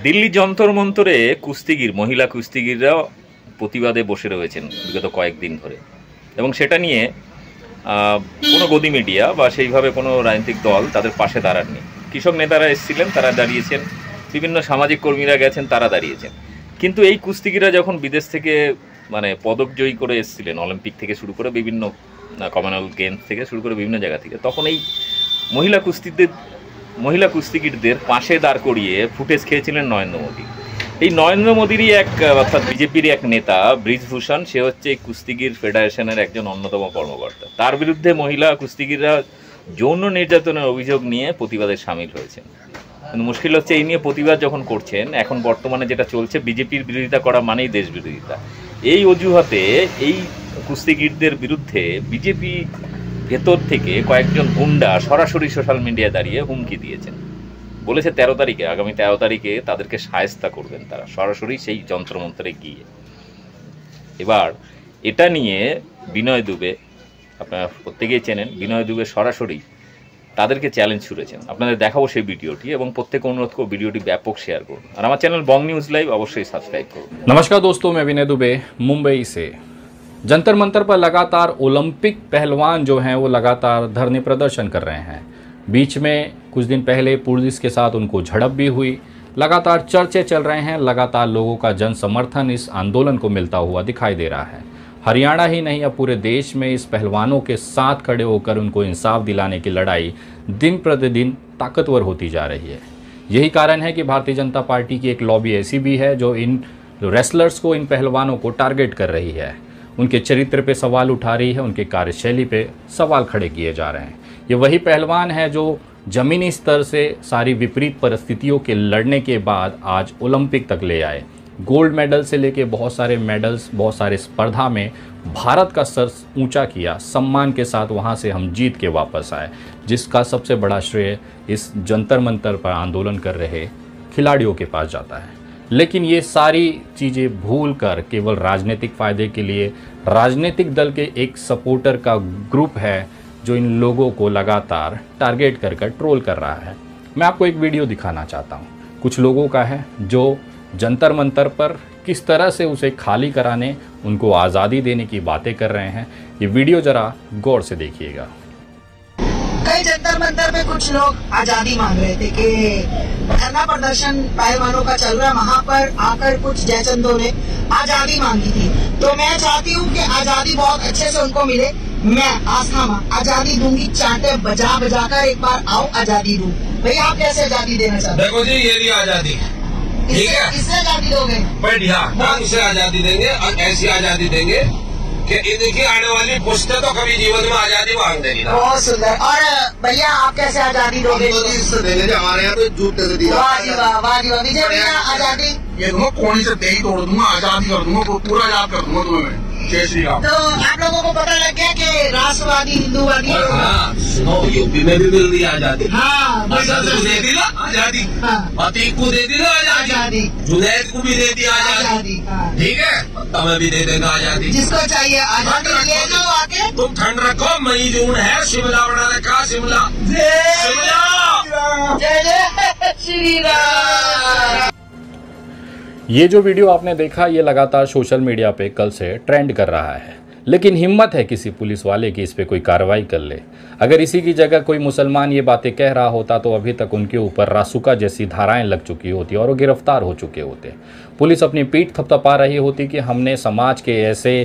দিল্লি যন্তর মন্তরে কুস্তিগির মহিলা কুস্তিগিররা প্রতিবাদে বসে রয়েছেন বিগত কয়েকদিন ধরে, এবং সেটা নিয়ে কোনো গদি মিডিয়া বা সেইভাবে কোনো রাজনৈতিক দল তাদের পাশে দাঁড়াননি। কৃষক নেতারা এসেছিলেন, তারা দাঁড়িয়েছেন, বিভিন্ন সামাজিক কর্মীরা গেছেন, তারা দাঁড়িয়েছেন। কিন্তু এই কুস্তিগিরা যখন বিদেশ থেকে পদক জয়ী করে এসেছিলেন, অলিম্পিক থেকে শুরু করে বিভিন্ন কমনওয়েলথ গেমস থেকে শুরু করে বিভিন্ন জায়গা থেকে, তখন এই মহিলা কুস্তিগিরদের পাশে দাঁড় করিয়ে ফুটেজ খেয়েছিলেন নরেন্দ্র মোদী। এই নরেন্দ্র মোদীরই অর্থাৎ বিজেপির এক নেতা ব্রিজভূষণ, সে হচ্ছে এই কুস্তিগির ফেডারেশনের একজন অন্যতম কর্মকর্তা। তার বিরুদ্ধে মহিলা কুস্তিগিররা যৌন নির্যাতনের অভিযোগ নিয়ে প্রতিবাদে সামিল হয়েছেন। কিন্তু মুশকিল হচ্ছে, এই নিয়ে প্রতিবাদ যখন করছেন, এখন বর্তমানে যেটা চলছে, বিজেপির বিরোধিতা করা মানেই দেশ বিরোধিতা। এই অজুহাতে এই কুস্তিগিরদের বিরুদ্ধে বিজেপি ভেতর থেকে কয়েকজন গুন্ডা সরাসরি সোশ্যাল মিডিয়ায় দাঁড়িয়ে হুমকি দিয়েছেন। বলেছে আগামী 13 তারিখে তাদেরকে শায়েস্তা করবেন তারা, সরাসরি সেই যন্ত্রমন্ত্রে গিয়ে। এবার এটা নিয়ে বিনয় দুবে, আপনারা প্রত্যেকেই চেনেন, বিনয় দুবে সরাসরি তাদেরকে চ্যালেঞ্জ ছুড়েছেন। আপনাদের দেখাবো সেই ভিডিওটি, এবং প্রত্যেকে অনুরোধ করব ভিডিওটি ব্যাপক শেয়ার করুন, আর আমার চ্যানেল বং নিউজ লাইভ অবশ্যই সাবস্ক্राइब করুন। नमस्कार दोस्तों, मैं विनय दुबे मुंबई से। जंतर मंतर पर लगातार ओलंपिक पहलवान जो हैं वो लगातार धरने प्रदर्शन कर रहे हैं। बीच में कुछ दिन पहले पुलिस के साथ उनको झड़प भी हुई। लगातार चर्चे चल रहे हैं, लगातार लोगों का जन समर्थन इस आंदोलन को मिलता हुआ दिखाई दे रहा है। हरियाणा ही नहीं, अब पूरे देश में इस पहलवानों के साथ खड़े होकर उनको इंसाफ दिलाने की लड़ाई दिन प्रतिदिन ताकतवर होती जा रही है। यही कारण है कि भारतीय जनता पार्टी की एक लॉबी ऐसी भी है जो इन रेसलर्स को, इन पहलवानों को टारगेट कर रही है, उनके चरित्र पे सवाल उठा रही है, उनके कार्यशैली पे सवाल खड़े किए जा रहे हैं। ये वही पहलवान है जो ज़मीनी स्तर से सारी विपरीत परिस्थितियों के लड़ने के बाद आज ओलंपिक तक ले आए। गोल्ड मेडल से लेके बहुत सारे मेडल्स, बहुत सारे स्पर्धा में भारत का सर ऊंचा किया, सम्मान के साथ वहां से हम जीत के वापस आए, जिसका सबसे बड़ा श्रेय इस जंतर मंतर पर आंदोलन कर रहे खिलाड़ियों के पास जाता है। लेकिन ये सारी चीज़ें भूल कर केवल राजनीतिक फ़ायदे के लिए राजनीतिक दल के एक सपोर्टर का ग्रुप है जो इन लोगों को लगातार टारगेट कर ट्रोल कर रहा है। मैं आपको एक वीडियो दिखाना चाहता हूँ। कुछ लोगों का है जो जंतर मंतर पर किस तरह से उसे खाली कराने, उनको आज़ादी देने की बातें कर रहे हैं। ये वीडियो ज़रा गौर से देखिएगा। कई जंतर मंतर में कुछ लोग आजादी मांग रहे थे कि धरना प्रदर्शन पहलवानों का चल रहा है, वहाँ पर आकर कुछ जयचंदों ने आजादी मांगी थी। तो मैं चाहती हूँ कि आजादी बहुत अच्छे से उनको मिले। मैं आस्था मां आजादी दूंगी, चांटे बजा बजा कर एक बार आओ आजादी दूं। भैया आप कैसे आजादी देना चाहते? देखो जी, ये भी आजादी ठीक है, इससे आजादी दोगे? बढ़िया, हम इसे आजादी देंगे, और ऐसी आजादी देंगे कि इनकी आने वाली पुश्तें तो कभी जीवन में आजादी मांग देगी। बहुत सुंदर। और भैया आप कैसे आजादी दोगे? इससे देंगे जो हमारे यहाँ तो जूते से दिया। वाह जी वाह, वाह जी वाह। विजय भैया आजादी ये दूंगा, कोनी से दही तोड़ दूंगा, आजादी कर दूंगा, पूरा याद कर दूंगा तुम्हें मैं। जय श्री राम। तो आप लोगों को पता लग गया कि राष्ट्रवादी हिंदूवादी सुनो, यूपी में भी मिल रही आजादी। हाँ, असद को दे दी ना आजादी, अतीक को दे दी ना आजादी, जुनैद को भी दे दी आजादी। ठीक है, तुम्हें भी दे देगा आजादी। जिसको चाहिए आजादी ले जाओ आके। तुम ठंड रखो, मई जून है, शिमला बना रखा, शिमला शिमला। जय जय श्री राम। ये जो वीडियो आपने देखा, ये लगातार सोशल मीडिया पे कल से ट्रेंड कर रहा है। लेकिन हिम्मत है किसी पुलिस वाले की इस पे कोई कार्रवाई कर ले। अगर इसी की जगह कोई मुसलमान ये बातें कह रहा होता तो अभी तक उनके ऊपर रासुका जैसी धाराएं लग चुकी होती और वो गिरफ्तार हो चुके होते। पुलिस अपनी पीठ थपथपा रही होती कि हमने समाज के ऐसे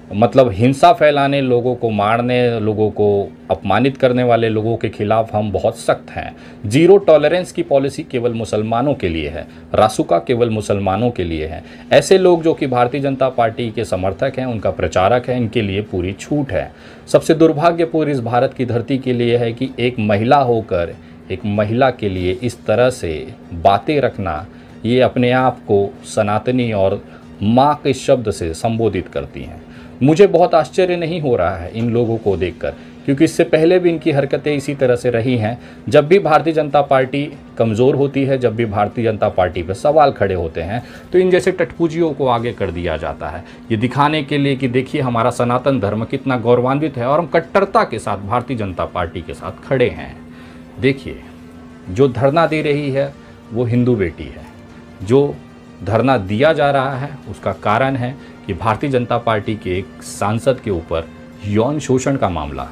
हिंसा फैलाने, लोगों को मारने, लोगों को अपमानित करने वाले लोगों के खिलाफ हम बहुत सख्त हैं। जीरो टॉलरेंस की पॉलिसी केवल मुसलमानों के लिए है, रासुका केवल मुसलमानों के लिए है। ऐसे लोग जो कि भारतीय जनता पार्टी के समर्थक हैं, उनका प्रचारक है, इनके लिए पूरी छूट है। सबसे दुर्भाग्यपूर्ण इस भारत की धरती के लिए है कि एक महिला होकर एक महिला के लिए इस तरह से बातें रखना, ये अपने आप को सनातनी और माँ के शब्द से संबोधित करती हैं। मुझे बहुत आश्चर्य नहीं हो रहा है इन लोगों को देखकर, क्योंकि इससे पहले भी इनकी हरकतें इसी तरह से रही हैं। जब भी भारतीय जनता पार्टी कमज़ोर होती है, जब भी भारतीय जनता पार्टी पर सवाल खड़े होते हैं, तो इन जैसे टटपूजियों को आगे कर दिया जाता है, ये दिखाने के लिए कि देखिए हमारा सनातन धर्म कितना गौरवान्वित है और हम कट्टरता के साथ भारतीय जनता पार्टी के साथ खड़े हैं। देखिए, जो धरना दे रही है वो हिंदू बेटी है, जो धरना दिया जा रहा है उसका कारण है कि भारतीय जनता पार्टी के एक सांसद के ऊपर यौन शोषण का मामला,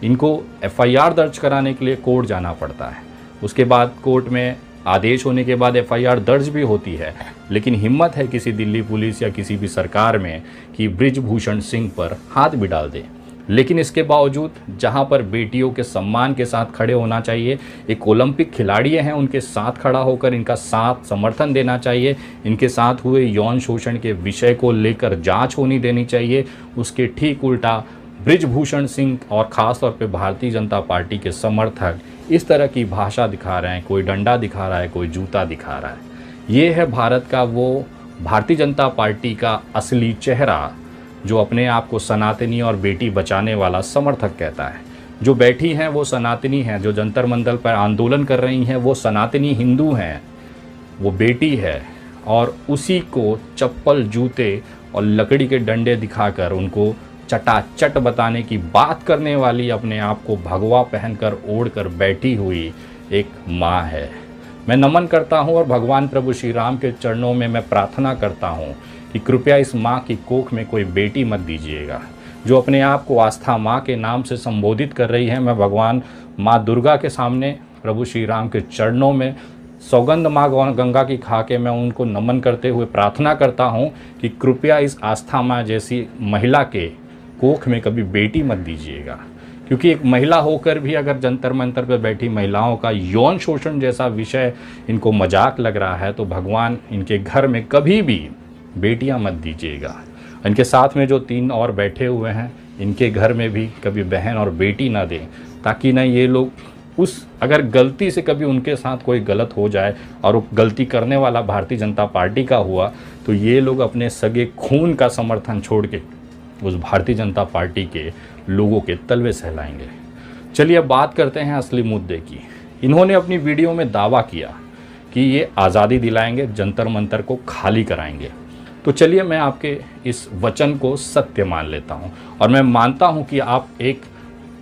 इनको एफआईआर दर्ज कराने के लिए कोर्ट जाना पड़ता है। उसके बाद कोर्ट में आदेश होने के बाद एफआईआर दर्ज भी होती है, लेकिन हिम्मत है किसी दिल्ली पुलिस या किसी भी सरकार में कि बृजभूषण सिंह पर हाथ भी डाल दे। लेकिन इसके बावजूद जहां पर बेटियों के सम्मान के साथ खड़े होना चाहिए, एक ओलंपिक खिलाड़ी हैं, उनके साथ खड़ा होकर इनका साथ समर्थन देना चाहिए, इनके साथ हुए यौन शोषण के विषय को लेकर जांच होनी देनी चाहिए, उसके ठीक उल्टा बृजभूषण सिंह और ख़ास तौर पे भारतीय जनता पार्टी के समर्थक इस तरह की भाषा दिखा रहे हैं, कोई डंडा दिखा रहा है, कोई जूता दिखा रहा है। ये है भारत का वो भारतीय जनता पार्टी का असली चेहरा जो अपने आप को सनातनी और बेटी बचाने वाला समर्थक कहता है। जो बैठी हैं वो सनातनी हैं, जो जंतर मंतर पर आंदोलन कर रही हैं वो सनातनी हिंदू हैं, वो बेटी है, और उसी को चप्पल, जूते और लकड़ी के डंडे दिखाकर उनको चटाचट बताने की बात करने वाली, अपने आप को भगवा पहनकर ओढ़कर बैठी हुई एक माँ है। मैं नमन करता हूँ और भगवान प्रभु श्री राम के चरणों में मैं प्रार्थना करता हूँ कि कृपया इस माँ की कोख में कोई बेटी मत दीजिएगा। जो अपने आप को आस्था माँ के नाम से संबोधित कर रही है, मैं भगवान माँ दुर्गा के सामने प्रभु श्री राम के चरणों में सौगंध माँ गंगा की खा के मैं उनको नमन करते हुए प्रार्थना करता हूँ कि कृपया इस आस्था माँ जैसी महिला के कोख में कभी बेटी मत दीजिएगा। क्योंकि एक महिला होकर भी अगर जंतर मंतर पर बैठी महिलाओं का यौन शोषण जैसा विषय इनको मजाक लग रहा है, तो भगवान इनके घर में कभी भी बेटियां मत दीजिएगा। इनके साथ में जो 3 और बैठे हुए हैं, इनके घर में भी कभी बहन और बेटी ना दें, ताकि ना ये लोग अगर गलती से कभी उनके साथ कोई गलत हो जाए और वो गलती करने वाला भारतीय जनता पार्टी का हुआ, तो ये लोग अपने सगे खून का समर्थन छोड़ के उस भारतीय जनता पार्टी के लोगों के तलवे सहलाएंगे। चलिए अब बात करते हैं असली मुद्दे की। इन्होंने अपनी वीडियो में दावा किया कि ये आज़ादी दिलाएंगे, जंतर मंतर को खाली कराएंगे। तो चलिए मैं आपके इस वचन को सत्य मान लेता हूँ और मैं मानता हूँ कि आप एक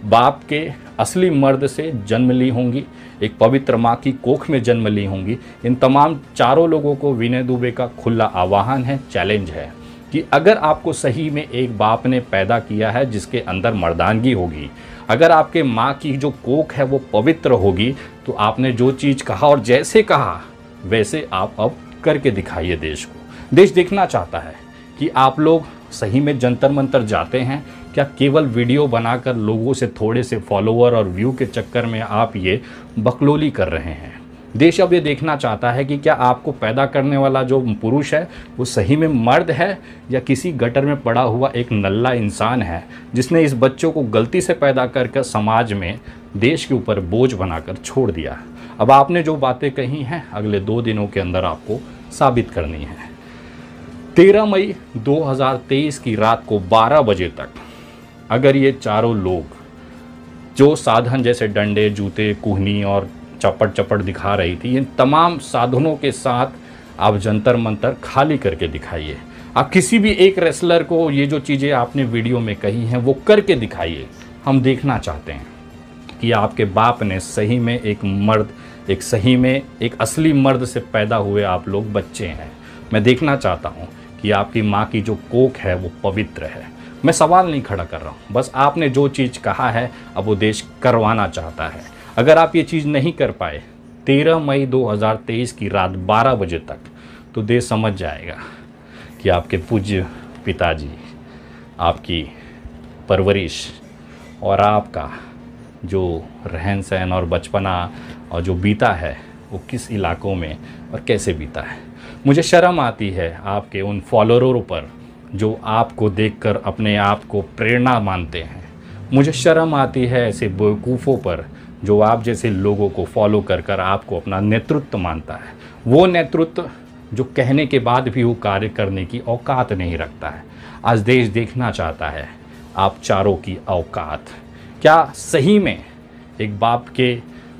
बाप के असली मर्द से जन्म ली होंगी, एक पवित्र माँ की कोख में जन्म ली होंगी। इन तमाम चारों लोगों को विनय दुबे का खुला आह्वान है, चैलेंज है कि अगर आपको सही में एक बाप ने पैदा किया है जिसके अंदर मर्दानगी होगी, अगर आपके माँ की जो कोख है वो पवित्र होगी, तो आपने जो चीज़ कहा और जैसे कहा वैसे आप अब करके दिखाइए। देश को देश देखना चाहता है कि आप लोग सही में जंतर मंतर जाते हैं, क्या केवल वीडियो बनाकर लोगों से थोड़े से फॉलोअर और व्यू के चक्कर में आप ये बकलोली कर रहे हैं। देश अब ये देखना चाहता है कि क्या आपको पैदा करने वाला जो पुरुष है वो सही में मर्द है या किसी गटर में पड़ा हुआ एक नल्ला इंसान है जिसने इस बच्चों को गलती से पैदा करके समाज में देश के ऊपर बोझ बनाकर छोड़ दिया। अब आपने जो बातें कही हैं अगले 2 दिनों के अंदर आपको साबित करनी है। 13 मई 2023 की रात को 12 बजे तक अगर ये चारों लोग जो साधन जैसे डंडे, जूते, कुहनी और चपट दिखा रही थी, इन तमाम साधनों के साथ आप जंतर मंतर खाली करके दिखाइए। आप किसी भी एक रेसलर को ये जो चीज़ें आपने वीडियो में कही हैं वो करके दिखाइए। हम देखना चाहते हैं कि आपके बाप ने सही में एक मर्द, एक सही में एक असली मर्द से पैदा हुए आप लोग बच्चे हैं। मैं देखना चाहता हूँ कि आपकी माँ की जो कोख है वो पवित्र है। मैं सवाल नहीं खड़ा कर रहा हूँ, बस आपने जो चीज़ कहा है अब वो देश करवाना चाहता है। अगर आप ये चीज़ नहीं कर पाए 13 मई 2023 की रात 12 बजे तक, तो देश समझ जाएगा कि आपके पूज्य पिताजी, आपकी परवरिश और आपका जो रहन सहन और बचपना और जो बीता है वो किस इलाकों में और कैसे बीता है। मुझे शर्म आती है आपके उन फॉलोअरों पर जो आपको देखकर अपने आप को प्रेरणा मानते हैं। मुझे शर्म आती है ऐसे बेवकूफ़ों पर जो आप जैसे लोगों को फॉलो कर आपको अपना नेतृत्व मानता है। वो नेतृत्व जो कहने के बाद भी वो कार्य करने की औकात नहीं रखता है। आज देश देखना चाहता है आप चारों की औकात। क्या सही में एक बाप के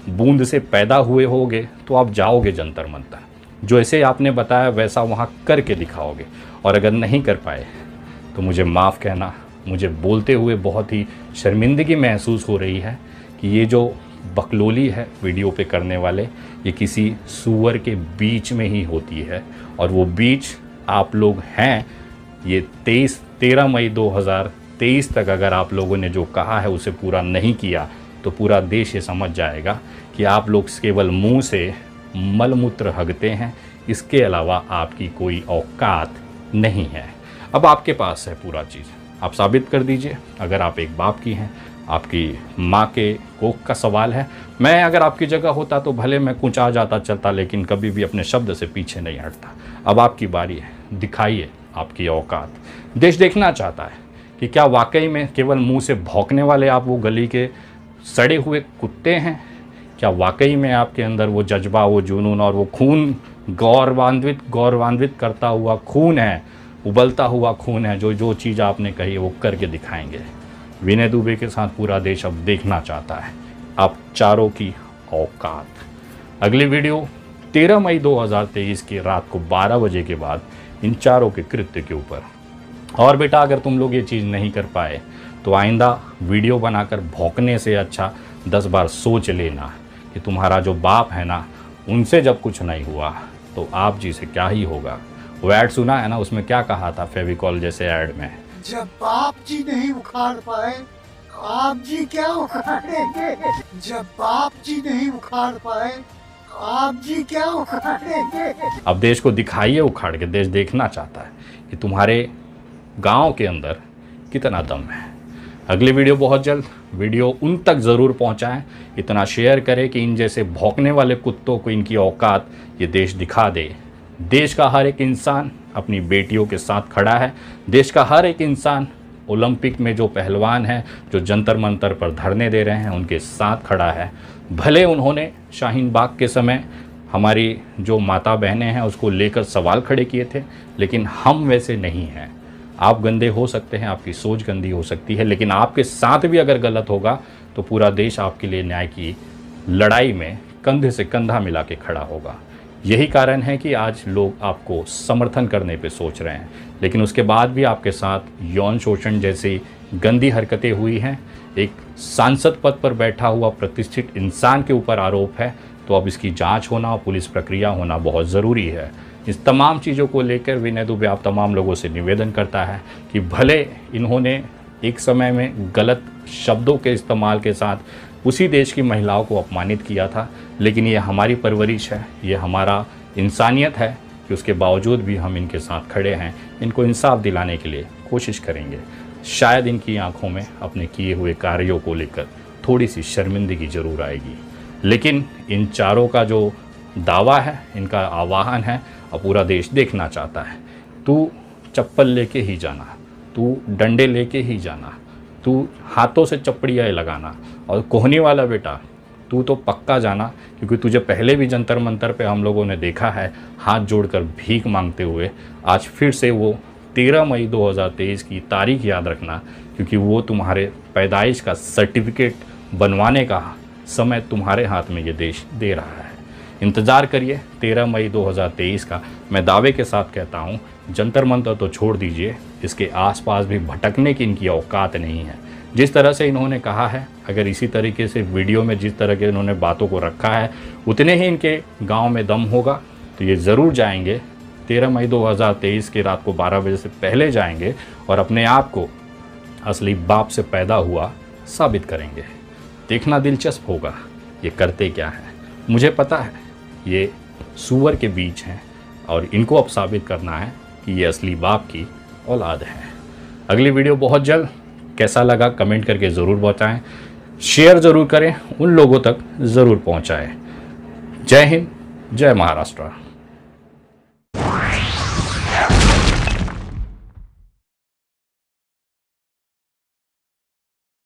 बूंद से पैदा हुए होगे तो आप जाओगे जंतर मंतर, जो ऐसे आपने बताया वैसा वहाँ करके दिखाओगे। और अगर नहीं कर पाए तो मुझे माफ़ कहना, मुझे बोलते हुए बहुत ही शर्मिंदगी महसूस हो रही है कि ये जो बकलोली है वीडियो पे करने वाले, ये किसी सूअर के बीच में ही होती है। और वो बीच आप लोग हैं। ये 13 मई 2023 तक अगर आप लोगों ने जो कहा है उसे पूरा नहीं किया तो पूरा देश ये समझ जाएगा कि आप लोग केवल मुंह से मलमूत्र हगते हैं, इसके अलावा आपकी कोई औकात नहीं है। अब आपके पास है पूरा चीज़, आप साबित कर दीजिए। अगर आप एक बाप की हैं, आपकी माँ के कोख का सवाल है। मैं अगर आपकी जगह होता तो भले मैं कुछ आ जाता चलता, लेकिन कभी भी अपने शब्द से पीछे नहीं हटता। अब आपकी बारी है, दिखाइए आपकी औकात। देश देखना चाहता है कि क्या वाकई में केवल मुंह से भौंकने वाले आप वो गली के सड़े हुए कुत्ते हैं? क्या वाकई में आपके अंदर वो जज्बा, वो जुनून और वो खून गौरवान्वित करता हुआ खून है, उबलता हुआ खून है? जो चीज़ आपने कही वो करके दिखाएंगे। विनय दुबे के साथ पूरा देश अब देखना चाहता है आप चारों की औकात। अगली वीडियो 13 मई 2023 की रात को 12 बजे के बाद इन चारों के कृत्य के ऊपर। और बेटा, अगर तुम लोग ये चीज़ नहीं कर पाए तो आइंदा वीडियो बनाकर भौंकने से अच्छा 10 बार सोच लेना कि तुम्हारा जो बाप है ना, उनसे जब कुछ नहीं हुआ तो आप जी से क्या ही होगा। वो ऐड सुना है ना, उसमें क्या कहा था फेविकॉल जैसे ऐड में, जब बाप जी नहीं उखाड़ पाए आप जी क्या उखाड़ेंगे? जब बाप जी नहीं उखाड़ पाए आप जी क्या उखाड़ेंगे? अब देश को दिखाइए उखाड़ के। देश देखना चाहता है कि तुम्हारे गांव के अंदर कितना दम है। अगली वीडियो बहुत जल्द। वीडियो उन तक ज़रूर पहुंचाएं, इतना शेयर करें कि इन जैसे भौंकने वाले कुत्तों को इनकी औकात ये देश दिखा दे। देश का हर एक इंसान अपनी बेटियों के साथ खड़ा है। देश का हर एक इंसान ओलंपिक में जो पहलवान हैं, जो जंतर मंतर पर धरने दे रहे हैं, उनके साथ खड़ा है। भले उन्होंने शाहीन बाग के समय हमारी जो माता बहनें हैं उसको लेकर सवाल खड़े किए थे, लेकिन हम वैसे नहीं हैं। आप गंदे हो सकते हैं, आपकी सोच गंदी हो सकती है, लेकिन आपके साथ भी अगर गलत होगा तो पूरा देश आपके लिए न्याय की लड़ाई में कंधे से कंधा मिला के खड़ा होगा। यही कारण है कि आज लोग आपको समर्थन करने पे सोच रहे हैं, लेकिन उसके बाद भी आपके साथ यौन शोषण जैसी गंदी हरकतें हुई हैं। एक सांसद पद पर बैठा हुआ प्रतिष्ठित इंसान के ऊपर आरोप है, तो अब इसकी जांच होना और पुलिस प्रक्रिया होना बहुत ज़रूरी है। इस तमाम चीज़ों को लेकर विनय दुबे आप तमाम लोगों से निवेदन करता है कि भले इन्होंने एक समय में गलत शब्दों के इस्तेमाल के साथ उसी देश की महिलाओं को अपमानित किया था, लेकिन ये हमारी परवरिश है, ये हमारा इंसानियत है कि उसके बावजूद भी हम इनके साथ खड़े हैं। इनको इंसाफ दिलाने के लिए कोशिश करेंगे। शायद इनकी आंखों में अपने किए हुए कार्यों को लेकर थोड़ी सी शर्मिंदगी ज़रूर आएगी, लेकिन इन चारों का जो दावा है, इनका आह्वान है और पूरा देश देखना चाहता है। तू चप्पल लेके ही जाना, तू डंडे लेके ही जाना, तू हाथों से चपड़ियाँ लगाना, और कोहनी वाला बेटा तू तो पक्का जाना, क्योंकि तुझे पहले भी जंतर मंतर पे हम लोगों ने देखा है हाथ जोड़कर भीख मांगते हुए। आज फिर से वो 13 मई 2023 की तारीख याद रखना, क्योंकि वो तुम्हारे पैदाइश का सर्टिफिकेट बनवाने का समय तुम्हारे हाथ में ये देश दे रहा है। इंतज़ार करिए 13 मई 2023 का। मैं दावे के साथ कहता हूँ, जंतर मंतर तो छोड़ दीजिए, इसके आसपास भी भटकने की इनकी औकात नहीं है। जिस तरह से इन्होंने कहा है, अगर इसी तरीके से वीडियो में जिस तरह के इन्होंने बातों को रखा है, उतने ही इनके गांव में दम होगा तो ये ज़रूर जाएंगे। 13 मई 2023 की रात को 12 बजे से पहले जाएंगे और अपने आप को असली बाप से पैदा हुआ साबित करेंगे। देखना दिलचस्प होगा ये करते क्या है। मुझे पता है ये सूअर के बीच हैं और इनको अब साबित करना है कि ये असली बाप की औलाद है। अगली वीडियो बहुत जल्द। कैसा लगा कमेंट करके ज़रूर बताएं, शेयर ज़रूर करें, उन लोगों तक ज़रूर पहुंचाएं। जय हिंद, जय महाराष्ट्र।